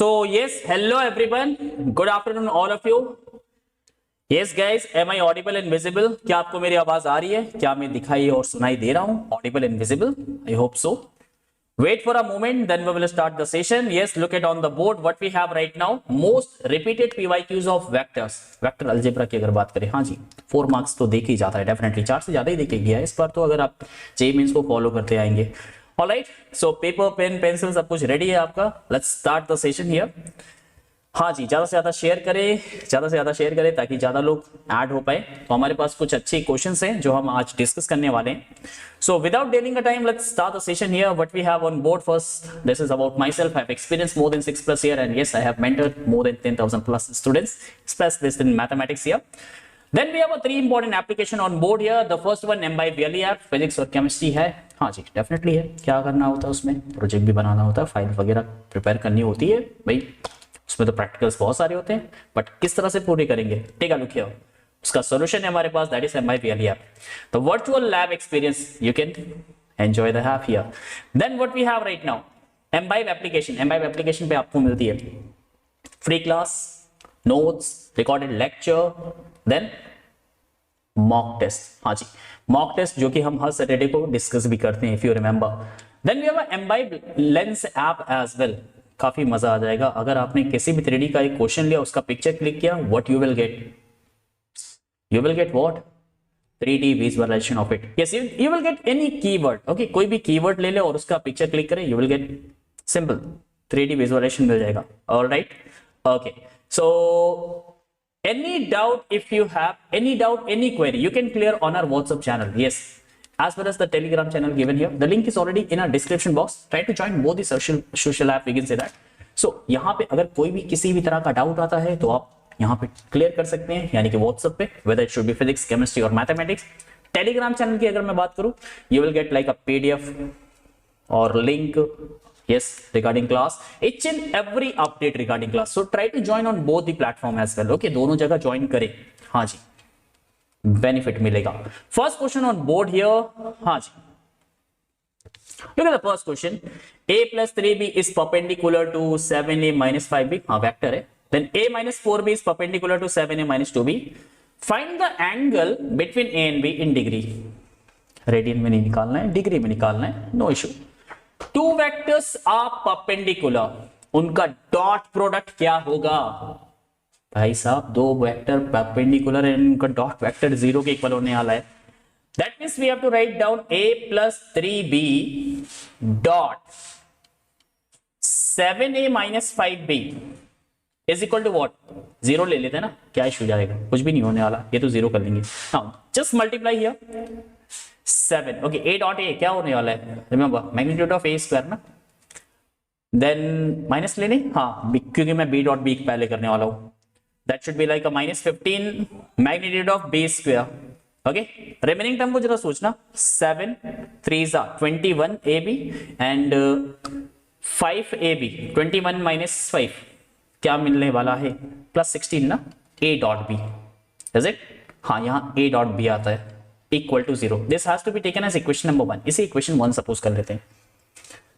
So yes, hello everyone. Good afternoon all of you. Yes guys, am I audible and visible? क्या आपको मेरी आवाज आ रही है? क्या मैं दिखाई और सुनाई दे रहा हूँ? Audible and visible? I hope so. Wait for a moment, then we will start the session. Yes, look at on the board what we have right now. Most repeated PYQs of vectors. Vector algebra की अगर बात करें, हाँ जी, 4 marks तो देखे ही जाता है, definitely 4 से ज्यादा ही देखे गया है इस बार तो, अगर आप जेईई मेंस को फॉलो करते आएंगे. Alright, so paper pen pencil सब कुछ रेडी है आपका. Let's start the session here. हाँ जी, ज्यादा से ज्यादा शेयर करें, ज्यादा से ज्यादा शेयर करें ताकि ज्यादा लोग ऐड हो पाए. तो हमारे पास कुछ अच्छे क्वेश्चंस हैं जो हम आज डिस्कस करने वाले हैं. So without delaying a time, let's start the session here. What we have on board first, this is about myself. I have experience more than 6+ years and yes, I have mentored more than 10,000+ students, specialists in mathematics here. Then we have a 3 important application on board here. The first one M/VLE app, physics और chemistry है. हाँ जी, definitely है. क्या करना होता है उसमें? Project भी बनाना होता है, फाइल वगैरह प्रिपेयर करनी होती है भाई. उसमें तो प्रैक्टिकल्स बहुत सारे होते हैं, बट किस तरह से पूरी करेंगे? Take a look here. उसका सॉल्यूशन है हमारे पास, that is M/VLE app. The virtual lab experience you can enjoy the app here. Then what we have right now, M/Vibe application. M/Vibe application पे आपको मिलती है free class, notes, recorded lecture, then mock test. हाँ जी, mock test जो कि हम हर Saturday को डिस्कस भी करते हैं, if you remember. Then we have M/Vibe lens app as well. काफी मजा आ जाएगा अगर आपने किसी भी 3D का एक क्वेश्चन लिया, उसका पिक्चर क्लिक किया, what you will get? You will get what? 3D visualisation of it. Yes, you will get any keyword. Okay, कोई भी कीवर्ड ले ले और उसका पिक्चर क्लिक करें, you will get simple 3D visualisation मिल जाएगा. Alright, okay. So any doubt, if you have any doubt, any query, you can clear on our WhatsApp channel. Yes, as well as the Telegram channel given here. The link is already in our description box. Try to join both the social app, we can say that. So यहाँ पे अगर कोई भी किसी भी तरह का doubt आता है तो आप यहाँ पे क्लियर कर सकते हैं, यानी कि WhatsApp पे, whether it should be physics, chemistry or mathematics. Telegram channel की अगर मैं बात करूँ, you will get like a PDF or link, yes, regarding class, each and every update regarding class. So try to join on both the platform as well. Okay, दोनों जगह join करें. हाँ जी, benefit मिलेगा. First question on board here. हाँ जी, look at the first question. A plus 3B is perpendicular to 7A minus 5B. हाँ, vector है. Then A minus 4B is perpendicular to 7A minus 2B. Find the angle between A and B in degree. Radian में नहीं निकालना है, degree में निकालना है. No issue. Two vectors are perpendicular, उनका डॉट प्रोडक्ट क्या होगा? भाई साहब, दो वेक्टर परपेंडिकुलर है, उनका डॉट वेक्टर 0 के इक्वल होने वाला है. That means we have to write down A plus 3B dot 7A minus 5B is equal to what? 0 ले लेते हैं ना, क्या इशू जाएगा? कुछ भी नहीं होने वाला, ये तो 0 कर लेंगे. Now just multiply here 7. Okay, A dot A क्या होने वाला है? Remember, magnitude of A square ना. देन माइनस लेने, हाँ, क्योंकि मैं B डॉट B पहले करने वाला हूं. That should be like a -15 magnitude of B square. Okay, remaining term को जरा सोचना. 7 3 21 AB एंड 5 AB. 21 माइनस 5 क्या मिलने वाला है? +16 ना. A dot B is it? हाँ, यहाँ A डॉट B आता है equal to 0. This has to be taken as equation number 1. इसे इक्वेशन 1 सपोज कर लेते हैं.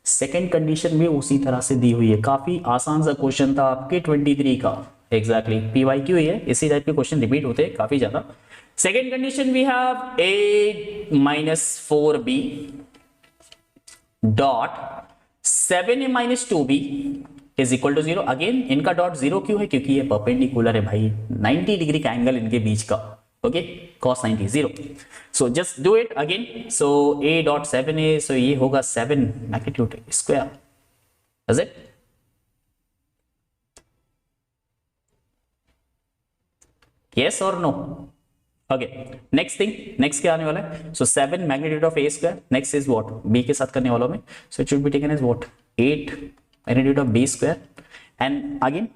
सेकंड कंडीशन भी उसी तरह से दी हुई है. काफी आसान सा क्वेश्चन था आपके 23 का. एग्जैक्टली PYQ ही है, इसी टाइप के क्वेश्चन रिपीट होते हैं काफी ज्यादा. Second condition we have A minus 4B dot 7A minus 2B is equal to 0. Again इनका डॉट 0 क्यों है? क्योंकि ये परपेंडिकुलर है भाई. 90 डिग्री का एंगल इनके बीच का. Okay, cos 90 0. So just do it again. So A dot 7A, so ये होगा 7 magnitude square. Is it? Yes or no? Okay. Next thing, next क्या आने वाला है? So 7 magnitude of A square. Next is what? B के साथ करने वाला हूँ मैं. So it should be taken as what? 8 magnitude of B square. And again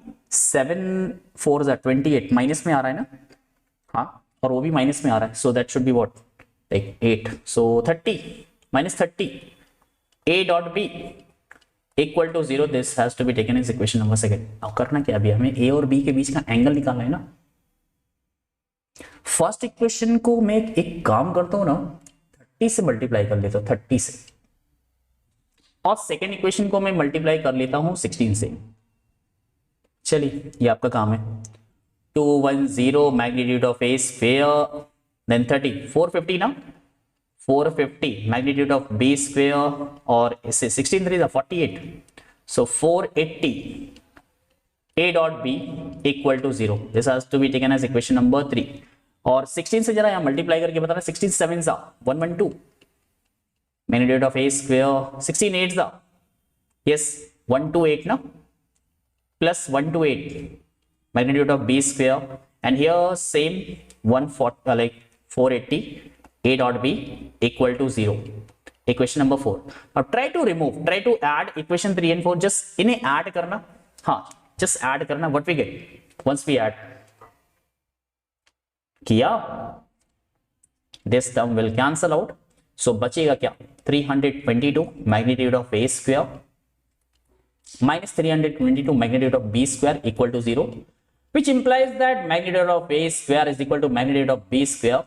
7 4s are 28. Minus में आ रहा है ना? हाँ, और वो भी माइनस में आ रहा है. So that should be what? Like 8. सो 30 minus 30 A dot B equal to 0. This has to be taken as equation number 2. अब करना क्या? अभी हमें A और B के बीच का एंगल निकालना है ना. फर्स्ट इक्वेशन को मैं एक काम करता हूं ना, 30 से मल्टीप्लाई कर लेता हूं, 30 से. और सेकेंड इक्वेशन को मैं मल्टीप्लाई कर लेता हूं 16 से. चलिए ये आपका काम है। 210 magnitude of A sphere, then 30 450 ना, 450 मैग्नीट्यूड ऑफ बी स्क्वेयर, और इससे 16 3 48, सो 480 a dot b equal to 0. This has to be taken as equation number 3. और 16 से जरा यहाँ मल्टीप्लाई करके बताना, 16 7 सा 112 मैग्नीट्यूड ऑफ a स्क्वेयर, 16 8 सा यस 128 ना, plus 128 magnitude of b square, and here same 140 like 480 a dot b equal to 0. Equation number 4. Now try to add equation 3 and 4, just इन्हें add करना, हाँ just add करना, what we get once we add किया, this term will cancel out, so बचेगा क्या, 322 magnitude of a square minus 322 magnitude of b square equal to 0, which implies that magnitude of a square is equal to magnitude of b square,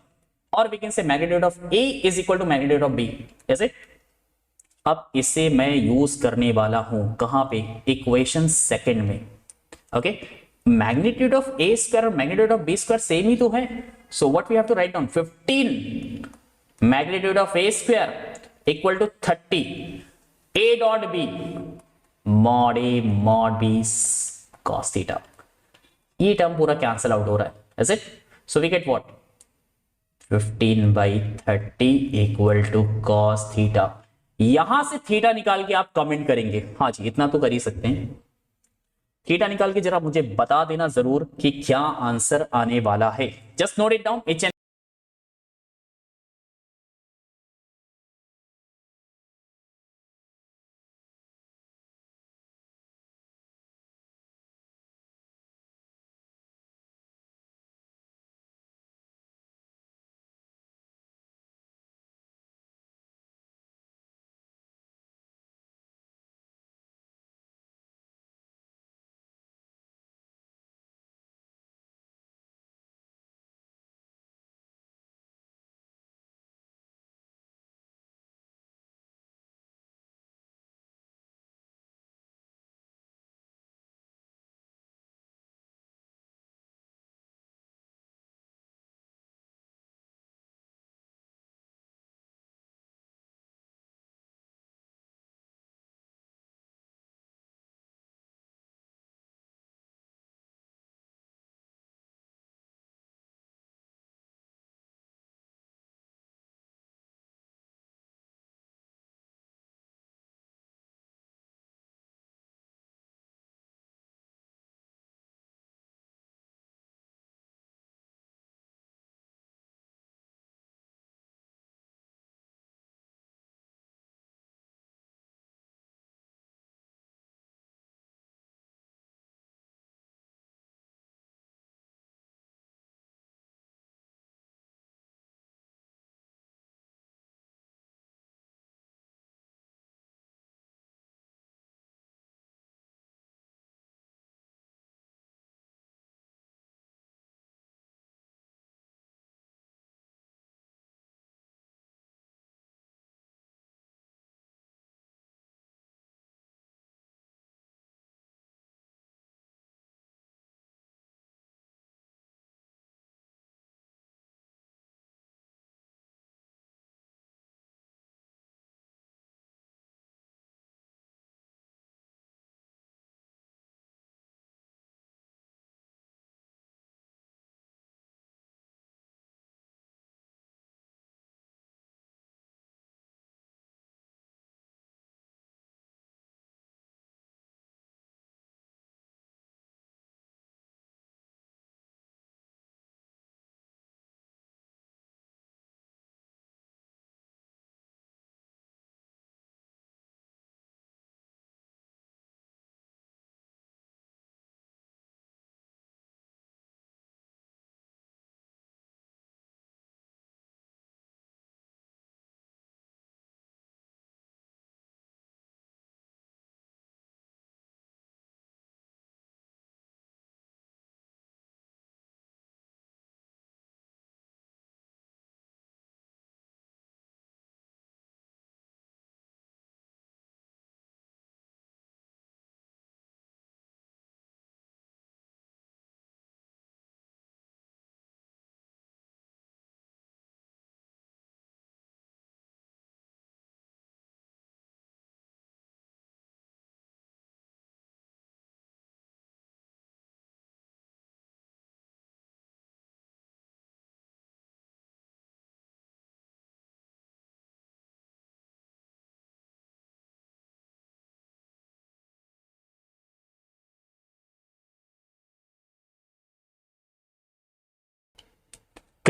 or we can say magnitude of a is equal to magnitude of b. is it? अब इसे मैं use करने वाला हूं कहां पे, equation second में। Okay, magnitude of A square और magnitude of B square same ही तो है, so what we have to write down, 15 magnitude of A square equal to 30 A dot B mod A mod B cos theta. ये term पूरा cancel out हो रहा है, is it? So we get what, 15/30 equal to cos theta. यहां से theta निकाल के आप कमेंट करेंगे, हाँ जी इतना तो कर ही सकते हैं, थीटा निकाल के जरा मुझे बता देना जरूर कि क्या आंसर आने वाला है। Just note it down.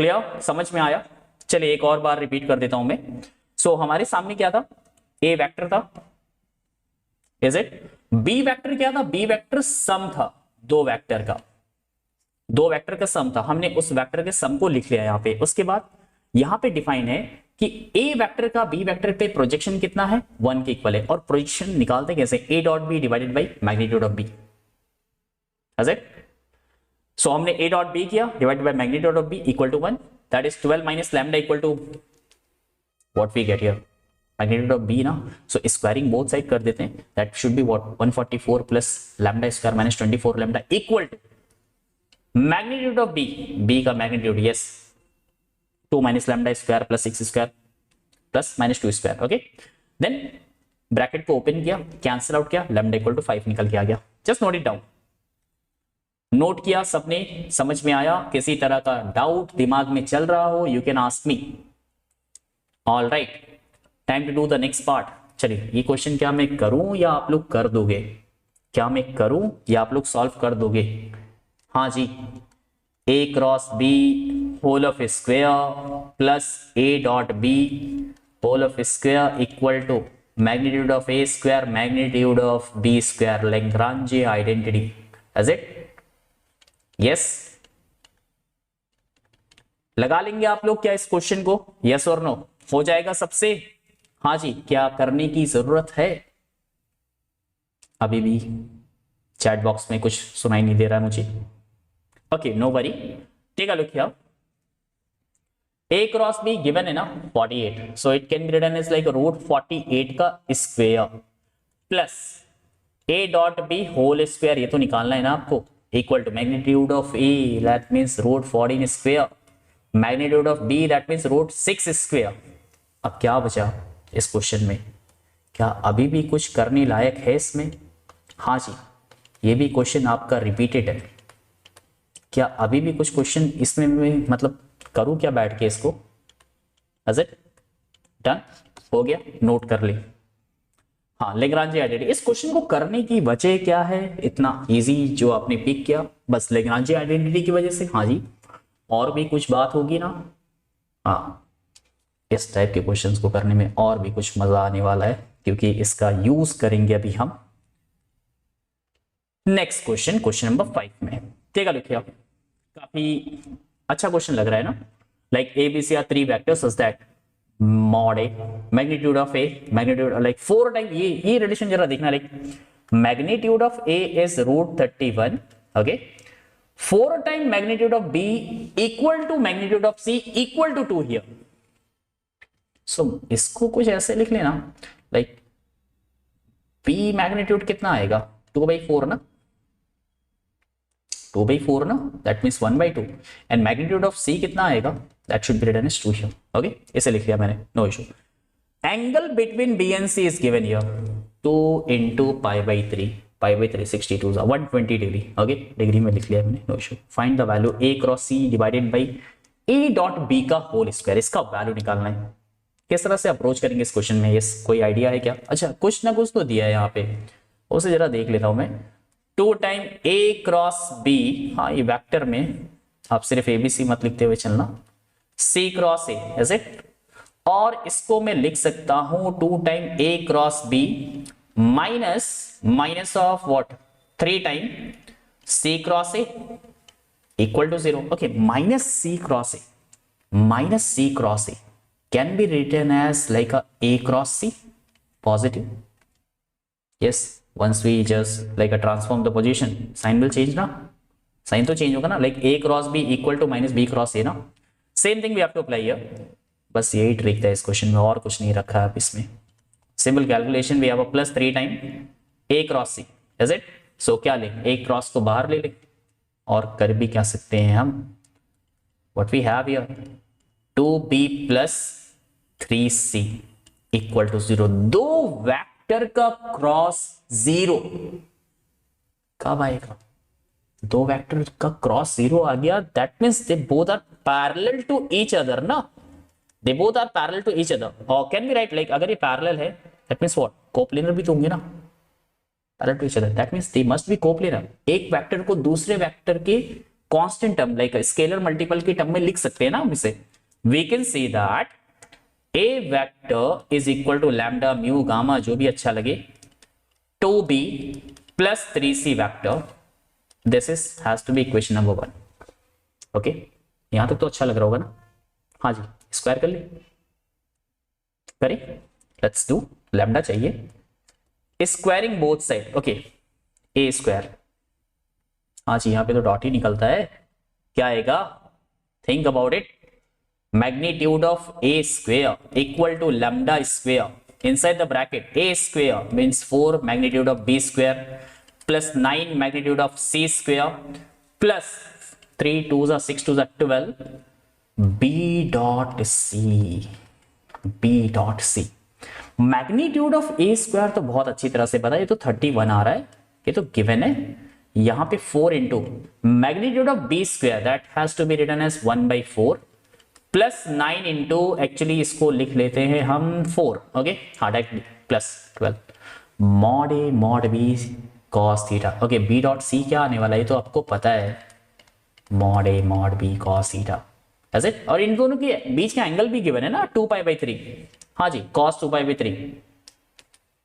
Clear, समझ में आया? चलिए एक और बार रिपीट कर देता हूं मैं। सो हमारे सामने क्या था, ए वेक्टर था, इज इट? बी वेक्टर क्या था, बी वेक्टर सम था दो वेक्टर का, दो वेक्टर का सम था, हमने उस वेक्टर के सम को लिख लिया यहां पे। उसके बाद यहां पे डिफाइन है कि ए वेक्टर का बी वेक्टर पे प्रोजेक्शन कितना है, 1 के इक्वल है। और प्रोजेक्शन निकालते कैसे, A dot B divided by magnitude of B, is it? So हमने ए डॉट बी किया divided by magnitude of B equal to 1, that is 12 minus lambda equal to what we get here, magnitude of B ना। So squaring both side कर देते हैं, that should be what 144 plus lambda square minus 24 lambda equal to magnitude of B, B का मैग्नीट्यूड yes 2 minus lambda square plus 6 square plus minus 2 square. Okay, then bracket को open किया, cancel out किया, lambda equal to 5 निकल के आ गया। Just note it down. Note किया सबने, समझ में आया? किसी तरह का डाउट दिमाग में चल रहा हो, you can ask me. All right, time to do the next part. चलिए ये क्वेश्चन क्या मैं करूं या आप लोग कर दोगे, क्या मैं करूं या आप लोग सॉल्व कर दोगे? हाँ जी, A cross B whole of square plus A dot B whole of square equal to magnitude of A square magnitude of B square, Lagrange identity, is it? Yes, लगा लेंगे आप लोग क्या इस क्वेश्चन को, यस और नो? हो जाएगा सबसे? हाँ जी, क्या करने की जरूरत है? अभी भी चैट बॉक्स में कुछ सुनाई नहीं दे रहा है मुझे। Okay, no worry, take a look here. A cross B given है ना 48, so it can be written as like root 48 का square plus A dot B whole square, ये तो निकालना है ना आपको, equal to magnitude of A that means root 14 square magnitude of B that means root 6 square. अब क्या बचा इस क्वेश्चन में? क्या अभी भी कुछ करने लायक है इसमें? हाँ जी, ये भी क्वेश्चन आपका रिपीटेड है। क्या अभी भी कुछ क्वेश्चन इसमें मैं मतलब करूं क्या बैठ के इसको? Is it done? हो गया, नोट कर ले। हाँ, लेग्रांजे आइडेंटिटी, इस क्वेश्चन को करने की वजह क्या है इतना इजी जो आपने पिक किया? बस लेग्रांजे आइडेंटिटी की वजह से? हाँ जी, और भी कुछ बात होगी ना? हाँ, इस टाइप के क्वेश्चंस को करने में और भी कुछ मजा आने वाला है, क्योंकि इसका यूज करेंगे अभी हम नेक्स्ट क्वेश्चन, क्वेश्चन नंबर 5 में। टेक अ लुक हियर, काफी अच्छा क्वेश्चन लग रहा है ना? Like A B C are 3 vectors such that mod a magnitude of a magnitude like 4 time, ये रिलेशन जरा देखना, like magnitude of a is root 31, okay, 4 time magnitude of b equal to magnitude of c equal to 2 here. so इसको कुछ ऐसे लिख लेना, like b magnitude कितना आएगा, 2/4 ना, 2/4 ना, that means 1/2, and magnitude of c कितना आएगा, that should be written as 2 here. Okay, इसे लिख लिया मैंने, no issue. Angle between b and c is given here 2 into pi/3, pi/3 62 120 degree. Okay, degree में लिख लिया मैंने, no issue. Find the value a cross c divided by a dot b का whole square, इसका value निकालना है। किस तरह से अप्रोच करेंगे इस क्वेश्चन में, यस कोई आइडिया है क्या? अच्छा, कुछ ना कुछ तो दिया है यहाँ पे, उसे जरा देख लेता हूं मैं। 2 टाइम a क्रॉस b, हाँ ये वेक्टर में आप सिर्फ ABC मत लिखते हुए चलना, C cross A, is it? और इसको मैं लिख सकता हूं 2 time A cross B minus of what 3 time C cross A equal to 0। Okay, minus C cross A can be written as like A cross C positive. Yes, once we just like transform the position, sign will change ना, sign तो change होगा ना, like a cross b equal to minus b cross a ना, same thing we have to apply here. बस यही trick था इस question में, और कुछ नहीं रखा है अब इसमें। Simple calculation, we have a plus 3 time a cross c, is it? So क्या ले, a क्रॉस को बाहर ले ले, और कर भी क्या सकते हैं हम, what we have here 2b plus 3c equal to 0। दो वेक्टर का क्रॉस 0 कब आएगा? दो वेक्टर का क्रॉस 0 आ गया, that means they both are parallel to each other ना, they both are parallel to each other. और कैन बी राइट लाइक अगर ये पैरेलल है दैट मींस व्हाट, कोप्लेनर भी तो होंगे ना, parallel to each other, that means they must be coplanar. एक वेक्टर को दूसरे वेक्टर के constant term like scalar multiple की टर्म में लिख सकते हैं ना हम इसे. We can see that a vector is equal to lambda mu gamma जो भी अच्छा लगे 2b plus 3c vector. This is has to be equation number 1. Okay, यहां तक तो अच्छा लग रहा होगा ना. हाँ जी, स्क्वायर कर ले, करें. Let's do. लैम्डा चाहिए, स्क्वायरिंग बोथ साइड. ओके, ए स्क्वायर. हाँ जी, यहां पे तो डॉट ही निकलता है. क्या आएगा? Think about it. Magnitude of A square equal to lambda square inside the bracket. A square means 4 magnitude of B square plus 9 magnitude of c square plus 3 2 6 2 12 b dot c. B dot c. Magnitude of A square तो बहुत अच्छी तरह से पता है, ये तो 31 आ रहा है, ये तो गिवन है. यहां पे 4 into magnitude of B square that has to be written as 1/4 plus 9 into actually इसको लिख लेते हैं हम 4. ओके, हाँ डायरेक्ट प्लस 12 मॉड ए mod B cos theta. Okay, B dot C क्या आने वाला है ये तो आपको पता है, मॉड ए मॉड बी कॉस थीटा. ऐसे, और इन दोनों के बीच का एंगल भी गिवन है ना 2π/3. हाँ जी, cos 2π/3.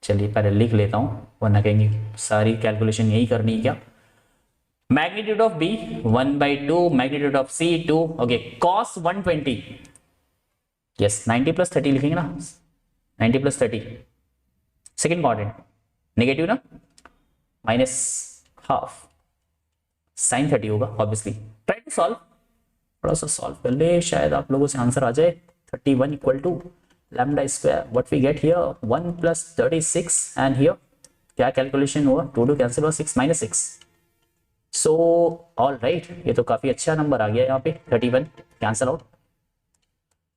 चलिए पहले लिख लेता हूं वरना कहेंगे सारी कैलकुलेशन यही करनी है क्या. Magnitude of b 1/2 magnitude of c 2. Okay, cos 120. Yes, 90 + 30 लिखेंगे ना. 90 + 30 सेकेंड क्वाड्रेंट नेगेटिव ना, -½ sin 30 होगा ऑब्वियसली. ट्राई टू सॉल्व, थोड़ा सा सॉल्व कर ले, शायद आप लोगों से आंसर आ जाए. 31 equal to lambda square what we get here 1 + 36 and here क्या कैलकुलेशन हुआ 2 2 कैंसिल हुआ 6 - 6. सो ऑल राइट, ये तो काफी अच्छा नंबर आ गया यहाँ पे 31 cancel out.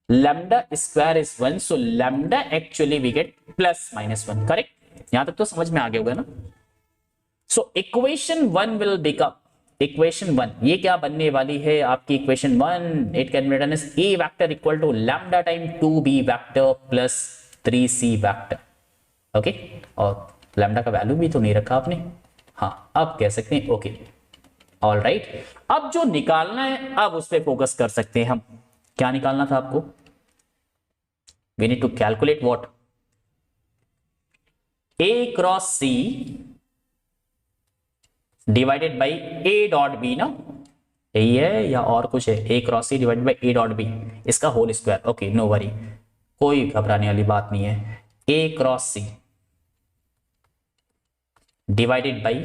Lambda square is 1 so lambda actually we get +-1. Correct, यहां तक तो समझ में आ गया होगा ना. So equation 1 will become equation 1. ये क्या बनने वाली है आपकी equation 1? It can be written as a vector equal to lambda time 2b vector plus 3c vector. Okay, और लैम्डा का वैल्यू भी तो नहीं रखा आपने. हाँ, अब कह सकते हैं ओके. ऑल राइट, अब जो निकालना है अब उस पर फोकस कर सकते हैं हम. क्या निकालना था आपको? We need to calculate what a cross c divided by A dot B ना. यही है या और कुछ है? a cross C divided by A dot B, इसका whole square. Okay, no worry, कोई घबराने वाली बात नहीं है. a cross C divided by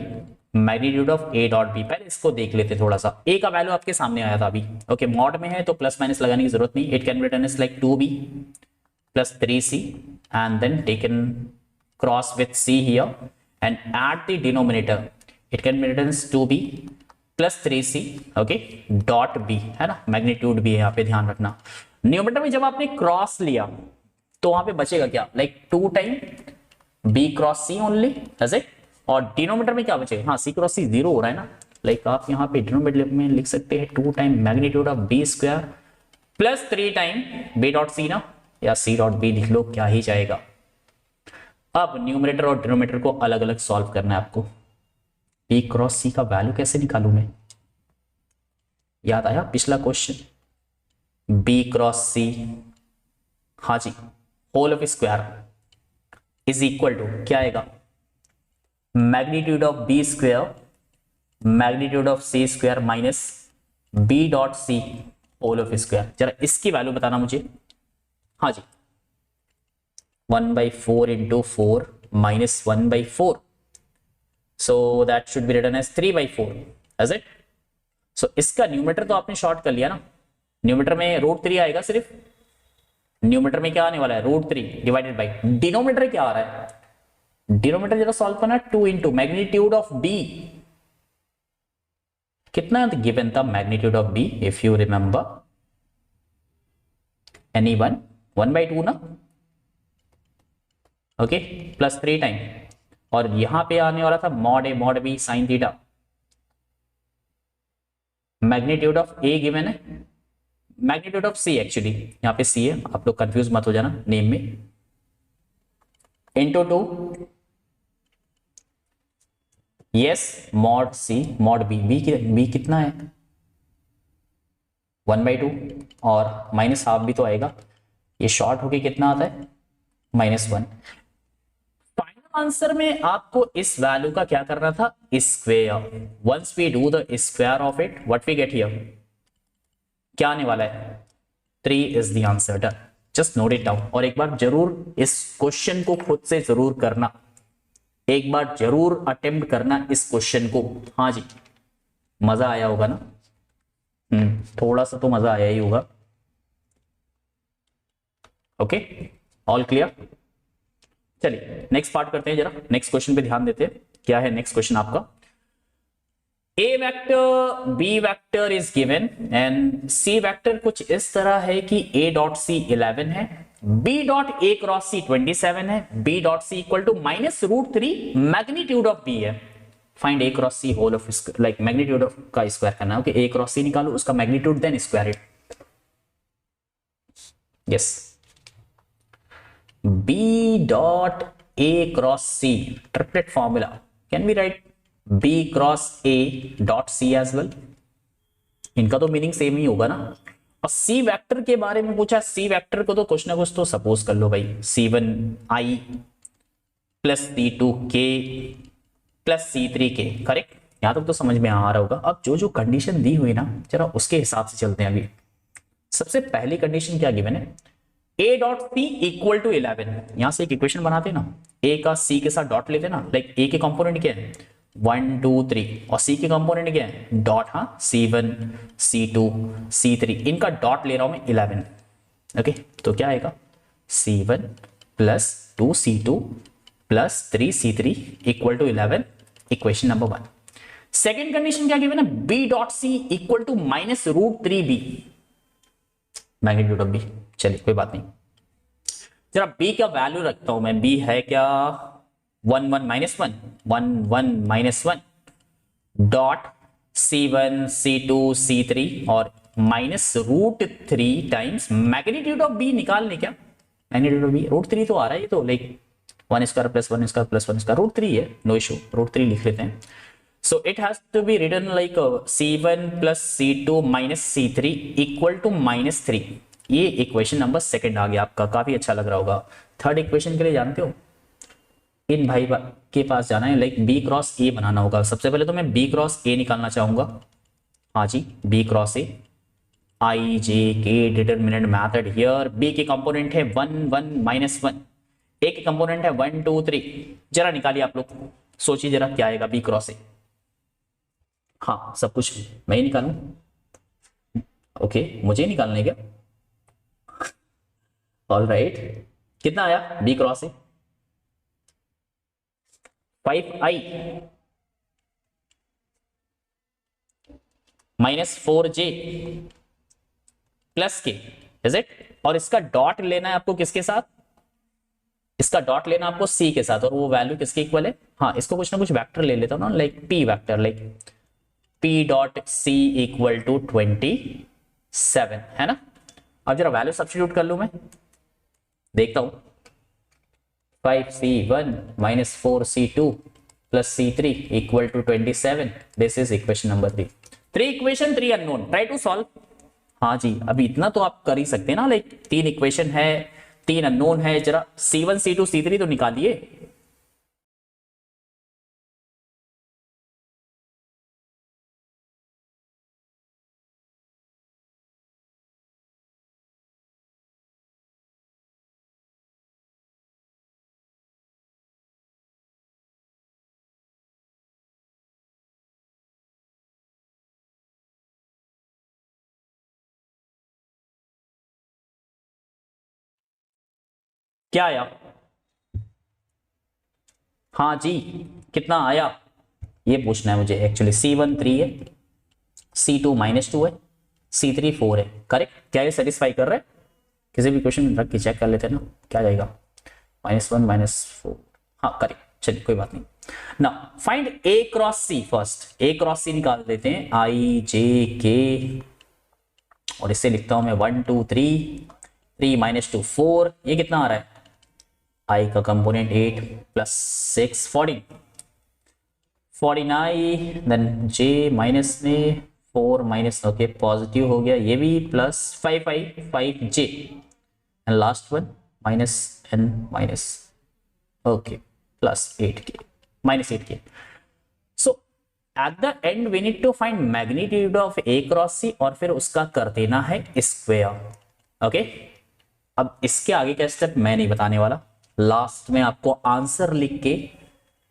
magnitude of A dot B. पहले इसको देख लेते थोड़ा सा. a का वैल्यू आपके सामने आया था अभी. ओके, मॉड में है तो प्लस माइनस लगाने की जरूरत नहीं. It can be written as like 2b plus 3c and then taken cross with c here and at the denominator it can be written as 2b plus 3c. Okay, dot b है ना, magnitude भी है यहाँ पे, ध्यान रखना. Numerator में जब आपने क्रॉस लिया तो वहां पे बचेगा क्या, like 2 time b cross c only as it. और डिनोमिनेटर में क्या बचेगा? हाँ, c क्रॉस c 0 हो रहा है ना. लाइक आप यहाँ पे डिनोमिनेटर में लिख सकते हैं 2 time magnitude of b square plus 3 time b dot c ना, या c डॉट b लिख लो, क्या ही जाएगा. अब न्यूमरेटर और डिनोमिनेटर को अलग अलग सॉल्व करना है आपको. b क्रॉस c का वैल्यू कैसे निकालूं मैं? याद आया पिछला क्वेश्चन? b क्रॉस c, हाँ जी, whole of square is equal to क्या आएगा? Magnitude of b square magnitude of c square minus b dot c whole of square. जरा इसकी वैल्यू बताना मुझे. हाँ जी, 1/4 into 4 minus 1/4. So that should be written as 3/4 as it. So इसका numerator तो आपने शॉर्ट कर लिया ना. न्यूमरेटर में √3 आएगा सिर्फ. न्यूमरेटर में क्या आने वाला है? √3 डिवाइडेड बाई डिनोमिनेटर क्या आ रहा है? डिनोमिनेटर जरा सॉल्व करना. 2 इंटू मैग्नीट्यूड ऑफ b. कितना गिवन था magnitude of b if you remember? Anyone? 1/2 ना. ओके, प्लस 3 टाइम, और यहां पे आने वाला था mod A mod b sine theta. Magnitude of a given है, मैग्नीट्यूड ऑफ सी एक्चुअली यहां पे सी है, आप लोग कंफ्यूज मत हो जाना नेम में. Into 2 yes mod c mod b. B कितना है? 1/2 और माइनस हाफ भी तो आएगा, ये शॉर्ट होके कितना आता है -1। फाइनल आंसर में आपको इस वैल्यू का क्या करना था, square. Once we do the square of it what we get here, क्या आने वाला है 3 is the answer. Done, just note it down. और एक बार जरूर इस क्वेश्चन को खुद से जरूर करना, एक बार जरूर अटेम्प्ट करना इस क्वेश्चन को। हाँ जी, मजा आया होगा ना, थोड़ा सा तो मजा आया ही होगा। Okay, all clear. चलिए नेक्स्ट पार्ट करते हैं, जरा नेक्स्ट क्वेश्चन पे ध्यान देते हैं। क्या है नेक्स्ट क्वेश्चन आपका, a vector b vector is given and c vector कुछ इस तरह है कि ए डॉट सी 11 है, b dot a cross c 27 है, b dot c equal to -√3 magnitude of b है। Find a cross c whole of like magnitude of का square करना है। ओके, ए क्रॉस सी निकालो, उसका magnitude then square it. Yes, b dot a cross c, triplet formula can be right B cross A dot C as well. इनका तो meaning same ही होगा ना। और C वेक्टर के बारे में पूछा, C वेक्टर को तो कुछ ना कुछ तो सपोज कर लो भाई, C1I plus C2K plus C3K, correct. यहां तक तो समझ में आ रहा होगा। अब जो जो कंडीशन दी हुई ना, जरा उसके हिसाब से चलते हैं। अभी सबसे पहली कंडीशन क्या गिवन है, A dot C equal to 11। यहां से एक इक्वेशन बनाते हैं ना, A का C के साथ डॉट लेते हैं ना, लाइक A के कंपोनेंट क्या है 1 2 3 और C के कंपोनेंट क्या है डॉट, हाँ C1 C2 C3, इनका डॉट ले रहा हूं मैं 11। ओके, तो क्या आएगा C1 plus 2C2 plus 3C3 equal to 11, equation number 1। Second condition क्या गिवन है, B dot C equal to -√3B magnitude of B। चलिए कोई बात नहीं, जरा B का वैल्यू रखता हूं मैं। B है क्या 1 1 -1 1 1 -1 डॉट C1 C2 C3 और -√3 टाइम्स मैग्नीट्यूड ऑफ B निकालने। क्या मैग्नीट्यूड ऑफ B √3 तो आ रहा है, ये तो like 1 square plus 1 square plus 1 square √3 है, नो इशू, √3 लिख लेते हैं। So it has to be written like C1 plus C2 minus C3 equal to -3। ये इक्वेशन नंबर सेकंड आ गया आपका, काफी अच्छा लग रहा होगा। थर्ड इक्वेशन के लिए जानते हो, इन भाई के पास जाना है, लाइक बी क्रॉस ए बनाना होगा। सबसे पहले तो मैं बी क्रॉस ए निकालना चाहूंगा। हाँ जी, बी क्रॉस ए, आई जे के डिटरमिनेंट मैथड हियर। बी के कंपोनेंट है 1 1 -1, ए के कंपोनेंट है 1 2 3। जरा निकालिए आप लोग, सोचिए जरा क्या आएगा बी क्रॉस ए। हाँ, सब कुछ मैं ही निकालूं, ओके मुझे निकालने क्या, ऑल राइट। कितना आया b cross a 5i -4j plus k, is it. और इसका डॉट लेना है आपको किसके साथ, इसका डॉट लेना आपको C के साथ, और वो वैल्यू किसके इक्वल है, हाँ इसको कुछ ना कुछ वेक्टर ले लेता हूं ना, like P vector, like P dot C equal to 27 है ना। अब जरा वैल्यू सब्स्टिट्यूट कर लूं मैं, देखता हूं 5C1 -4C2 plus C3 equal to 27. This is equation number 3. 3 equation 3 unknown. Try to solve. हाँ जी, अभी इतना तो आप कर ही सकते हैं ना, लाइक 3 इक्वेशन है, 3 अननोन है, जरा C1 C2 C3 तो निकालिए। क्या आया, हाँ जी कितना आया ये पूछना है मुझे एक्चुअली। C1 3 है, C2 -2 है, C3 4 है, करेक्ट। क्या ये सेटिस्फाई कर रहा है, किसी भी क्वेश्चन रख के चेक कर लेते हैं ना, क्या जाएगा -1 -4, हाँ करेक्ट। चलिए कोई बात नहीं। ना find A cross C first, A cross C निकाल देते हैं, I J K, और इससे लिखता हूं मैं 1 2 3 3 -2 4, ये कितना आ रहा है, I का component 8 plus 6 14 49, then J minus में 4 माइनस, ओके पॉजिटिव हो गया, ये भी plus 5 j, and last one minus n minus, okay plus 8k minus 8k. So at the end we need to find magnitude of a cross c और फिर उसका कर देना है स्क्वायर. ओके अब इसके आगे का स्टेप मैं नहीं बताने वाला, लास्ट में आपको आंसर लिख के,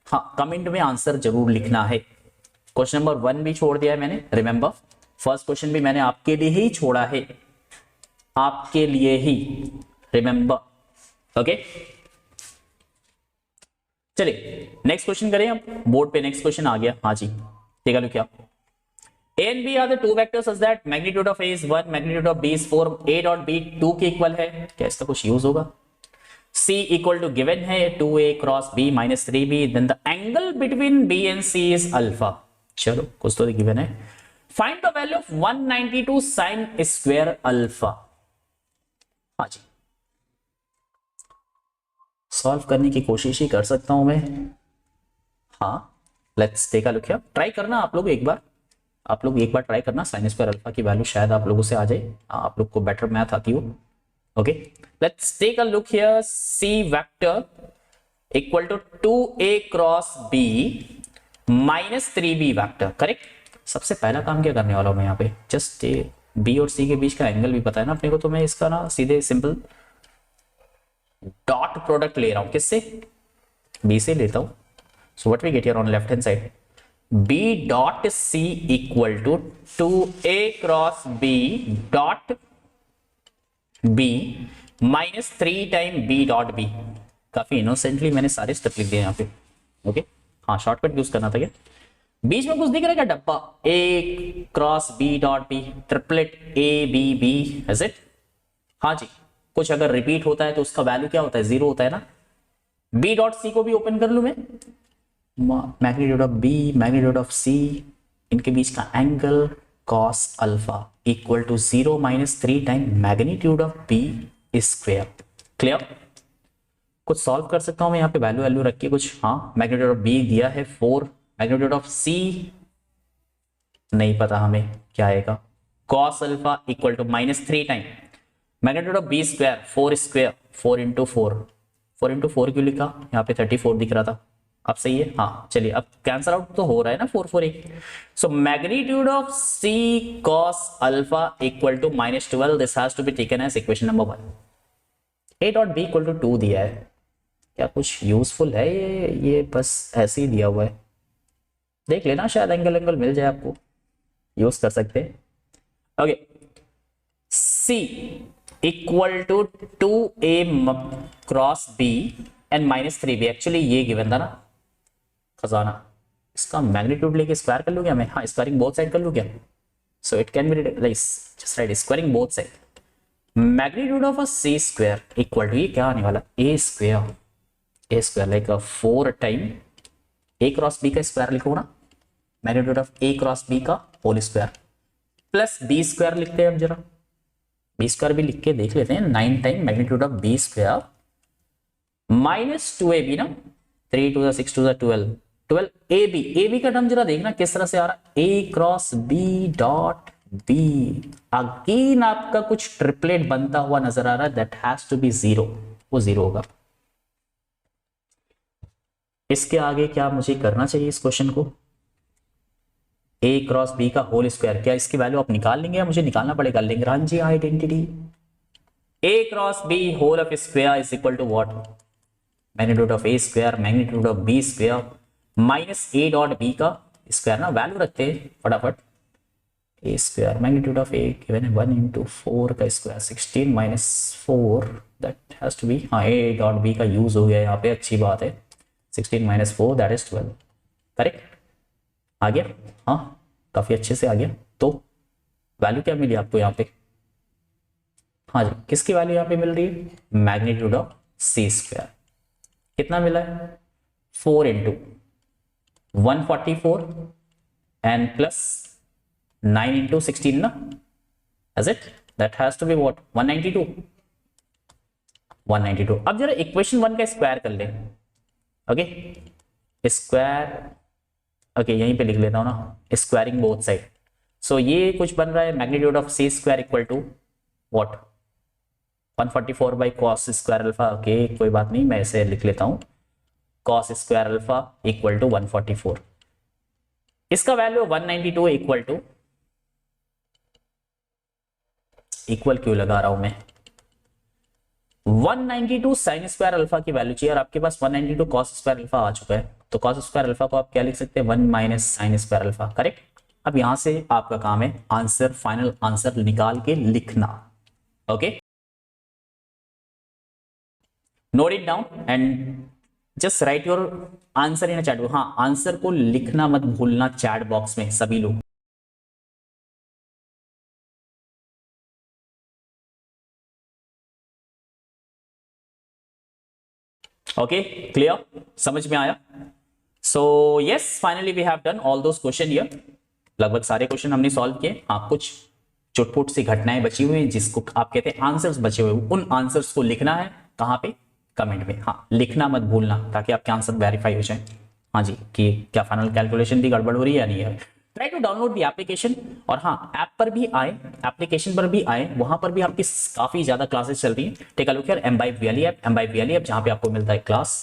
हाँ कमेंट में आंसर जरूर लिखना है. क्वेश्चन नंबर 1 भी छोड़ दिया है मैंने, रिमेंबर फर्स्ट क्वेश्चन भी मैंने आपके लिए ही छोड़ा है, आपके लिए ही, रिमेंबर. ओके चलिए नेक्स्ट क्वेश्चन करें. अब बोर्ड पे नेक्स्ट क्वेश्चन आ गया, हाँ जी देखा लो क्या. A and B are the two vectors such that magnitude of A is 1, magnitude of B is 4, A dot B 2 के इक्वल है. क्या इसका कुछ यूज होगा? C इक्वल टू गिवन है 2A cross B minus 3B, then the angle between B and C is alpha. चलो कुछ तो गिवन है. Find the value of 192 sine square alpha. हाँ जी सॉल्व करने की कोशिश ही कर सकता हूं मैं. हाँ let's take a look here. Try करना आप लोग एक बार ट्राई करना. साइन स्क्वायर अल्फा की वैल्यू शायद आप लोगों से आ जाए, आप लोग को बेटर मैथ आती हो. Okay let's take a look here. C vector equal to 2a cross b minus 3b vector. Correct. सबसे पहला काम क्या करने वाला हूं मैं यहाँ पे, जस्ट b और c के बीच का एंगल भी पता है ना अपने को, तो मैं इसका ना सीधे सिंपल डॉट प्रोडक्ट ले रहा हूं. किससे? b से लेता हूं. So what we get here on left hand side, b dot c equal to 2a cross b dot b minus 3 time b dot b. काफी इनोसेंटली मैंने सारे स्टेप लिख दिए यहाँ पे. ओके हाँ शॉर्टकट यूज करना था क्या. बीच में कुछ दिख रहा है क्या डब्बा, a cross b dot b, triplet a b b, is it? हाँ जी कुछ अगर रिपीट होता है तो उसका वैल्यू क्या होता है, 0 होता है ना. b डॉट c को भी ओपन कर लू मैं. Magnitude of b magnitude of c, इनके बीच का angle cos alpha equal to 0 minus 3 time magnitude of b square. Clear. कुछ सॉल्व कर सकता हूं मैं यहाँ पे वैल्यू रख के कुछ. हाँ मैग्नीट्यूड ऑफ b दिया है 4, मैग्नीट्यूड ऑफ c नहीं पता हमें क्या आएगा. cos alpha equal to minus 3 time magnitude of b square 4 square 4 into 4 क्यों लिखा, यहाँ पे 34 दिख रहा था. अब सही है. हाँ चलिए अब कैंसल आउट तो हो रहा है ना 4 4 1. So magnitude of c cos alpha equal to minus 12. This has to be taken as equation number 1. a dot b equal to 2 दिया है. क्या कुछ यूजफुल है ये बस ऐसे ही दिया हुआ है. देख लेना शायद एंगल मिल जाए आपको, यूज कर सकते हैं. Okay c equal to 2a cross b and minus 3b. Actually ये गिवन था ना खजाना, इसका मैग्नीट्यूड लेके स्क्वायर कर लूँ क्या मैं. हाँ स्क्वायरिंग बोथ साइड कर लूँ क्या. So it can be just right squaring both side. Magnitude of a c square equal to, ये क्या आने वाला, a square like 4 time a cross b का स्क्वायर लिखो ना, magnitude of a cross b का whole square plus b square लिखते हैं. अब जरा b स्क्वायर भी लिख के देख लेते हैं. 9 time magnitude of b square minus 2ab ना, 3 to the 6 to the 12 ab का टर्म जरा देखना किस तरह से आ रहा है. a cross b dot b. Again आपका कुछ ट्रिपलेट बनता हुआ नजर आ रहा है. That has to be 0. वो 0 होगा. इसके आगे क्या मुझे करना चाहिए इस क्वेश्चन को, a क्रॉस b का होल स्क्वायर. क्या इसकी वैल्यू आप निकाल लेंगे या मुझे निकालना पड़ेगा. Lagrange identity. a cross b whole of square is equal to what, magnitude of a square magnitude of b square minus a dot b का स्क्वायर ना. वैल्यू रखते हैं फटाफट. a square magnitude of a given है 1 into 4 का square 16 minus 4, that has to be, हाँ a dot b का use हो गया यहाँ पे, अच्छी बात है. 16 माइनस 4 दैट इज 12. करेक्ट आ गया. हाँ काफी अच्छे से आ गया. तो वैल्यू क्या मिली आपको यहाँ पे, हाँ जी किसकी वैल्यू यहाँ पे मिल रही है, मैग्नीट्यूड ऑफ c स्क्वायर. कितना मिला है, 4 इंटू 144 एंड प्लस 9 इंटू 16 ना, is it. That has to be what 192. अब जरा इक्वेशन 1 का स्क्वायर कर ले. ओके स्क्वायर, ओके यहीं पे लिख लेता हूं ना, स्क्वायरिंग बोथ साइड. सो ये कुछ बन रहा है magnitude of c square equal to what 144 by cos square alpha. Okay कोई बात नहीं, मैं इसे लिख लेता हूं cos square alpha equal to 144। इसका वैल्यू 192 इक्वल क्यों लगा रहा हूं मैं, 192 साइन स्क्वायर अल्फा की वैल्यू चाहिए और आपके पास 192 कॉस स्क्वायर अल्फा आ चुका है। तो कॉस स्क्वायर अल्फा को आप क्या लिख सकते हैं, 1 minus sign square alpha. Correct. अब यहां से आपका काम है आंसर, फाइनल आंसर निकाल के लिखना। Okay, note it down and just right your answer in chat. हाँ, आंसर को लिखना मत भूलना चैट बॉक्स में सभी लोग। ओके क्लियर, समझ में आया। So yes, finally we have done all those question here. लगभग सारे क्वेश्चन हमने सॉल्व किए। हाँ, कुछ चुटपुट सी घटनाएं बची हुई हैं जिसको आप कहते हैं आंसर्स बचे हुए, उन आंसर्स को लिखना है। कहां पे, कमेंट में। हाँ, लिखना मत भूलना ताकि आपके आंसर वेरीफाई हो जाए। हाँ जी, कि क्या फाइनल कैलकुलेशन भी गड़बड़ हो रही है या नहीं है। Try to download the application. और हाँ, ऐप पर भी आए, एप्लीकेशन पर भी आए, वहां पर भी आपकी काफी ज्यादा क्लासेस चल रही है। Take a look here, Embibe Valley app, Embibe Valley app, जहां पे आपको मिलता है क्लास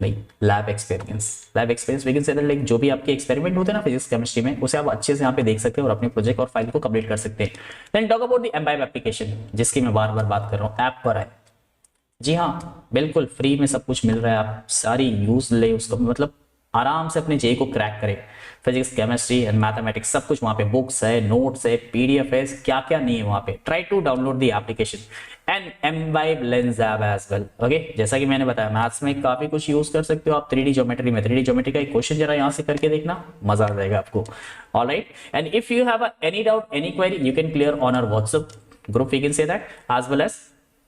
नहीं, lab experience. Lab experience we can say that like जो भी आपके एक्सपेरिमेंट होते हैं ना फिजिक्स केमिस्ट्री में, उसे आप अच्छे से यहाँ पे देख सकते हैं और अपने प्रोजेक्ट और फाइल को कंप्लीट कर सकते हैं। Then talk about the Embibe application, जिसकी मैं बार बार बात कर रहा हूँ, ऐप पर है। जी हाँ, बिल्कुल फ्री में सब कुछ मिल रहा है, आप सारी यूज ले उसको, मतलब आराम से अपने जे को क्रैक करें। फिजिक्स केमिस्ट्री एंड मैथमेटिक्स सब कुछ वहां पे, बुक्स है, नोट्स है, पीडीएफ है, क्या क्या नहीं है वहां पे। Try to download the application and Embibe lens app as well. Okay, जैसा कि मैंने बताया मैथ्स में काफी कुछ यूज कर सकते हो आप 3D ज्योमेट्री में। 3D ज्योमेट्री का एक क्वेश्चन जरा यहाँ से करके देखना, मजा आ जाएगा आपको। All right, and if you have any doubt, any query, you can clear on our WhatsApp group, we can say that, as well as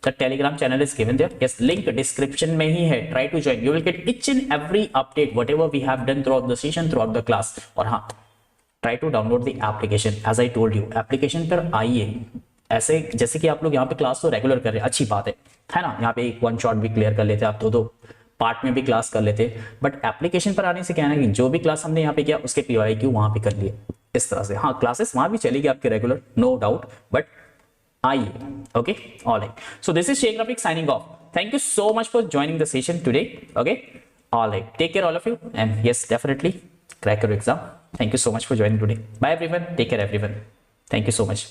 the telegram channel is given there. Yes, link description में ही है, try to join, you will get each and every update whatever we have done throughout the session, throughout the class. और हाँ, try to download the application as I told you, application पर आइए। ऐसे जैसे कि आप लोग यहाँ पे क्लास तो रेगुलर कर रहे हैं, अच्छी बात है ना। यहाँ पे एक वन शॉट भी क्लियर कर लेते, आप दो पार्ट में भी क्लास कर लेते, बट एप्लीकेशन पर आने से क्या है ना कि जो भी क्लास हमने यहाँ पे किया उसके PYQ वहां पे कर लिए इस तरह से। हाँ, क्लासेस वहां भी चलेगी आपके रेगुलर, नो डाउट, बट आइए। Okay, all right, so this is Shaikh Rafiq signing off. Thank you so much for joining the session today. Okay, all right, take care all of you and yes definitely crack your exam. Thank you so much for joining today. Bye everyone, take care everyone, thank you so much.